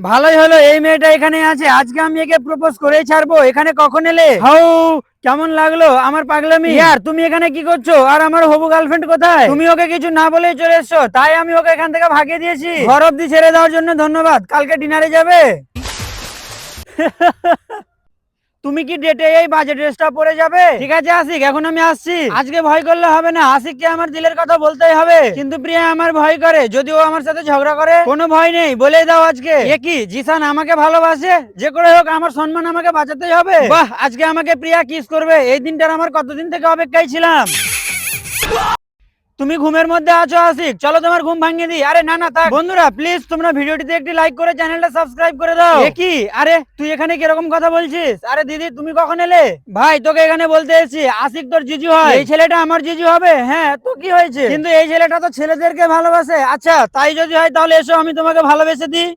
ভালোই হলো এই মেয়েটা এখানে আছে, আজকে আমি একে প্রপোজ করেই ছাড়বো। এখানে কখন এলে? হাউ, কেমন লাগলো আমার পাগলামি? ইয়ার তুমি এখানে কি করছো? আর আমার হবু গার্লফ্রেন্ড কোথায়? তুমি ওকে কিছু না বলেই চলে এসছো, তাই আমি ওকে এখান থেকে ভাগিয়ে দিয়েছি। ঘর অব্দি ছেড়ে দেওয়ার জন্য ধন্যবাদ। কালকে ডিনারে যাবে? তুমি কি ডেটে এই বাজে ড্রেসটা পরে যাবে? ঠিক আছে আশিক, এখন আমি আসছি। আজকে ভয় করলে হবে না, আশিককে আমার দিলের কথা বলতেই হবে। কিন্তু প্রিয়া আমার ভয় করে, যদি ও আমার সাথে ঝগড়া করে। কোনো ভয় নেই, বলে দাও আজকে। এ কি জিসান আমাকে ভালোবাসে? যে করে হোক আমার সম্মান আমাকে বাঁচাতেই হবে। বাহ, আজকে আমাকে প্রিয়া কিস করবে, এই দিনটার আমার কতদিন থেকে অপেক্ষায় ছিলাম। তুমি ঘুমের মধ্যে আছো আশিক, চলো তোমার ঘুম ভাঙিয়ে দিই। আরে না না থাক। বন্ধুরা প্লিজ তোমরা ভিডিওটিতে একটি লাইক করে চ্যানেলটা সাবস্ক্রাইব করে দাও। এ কি, আরে তুই এখানে কিরকম কথা বলছিস? আরে দিদি তুমি কখন এলে? ভাই তোকে এখানে বলতে এসেছি, আশিক তোর জিজু হয়। এই ছেলেটা আমার জিজু হবে? হ্যাঁ তো কি হয়েছে? কিন্তু এই ছেলেটা তো ছেলেদেরকে ভালোবাসে। আচ্ছা তাই যদি হয় তাহলে এসো, আমি তোমাকে ভালোবেসে দিই।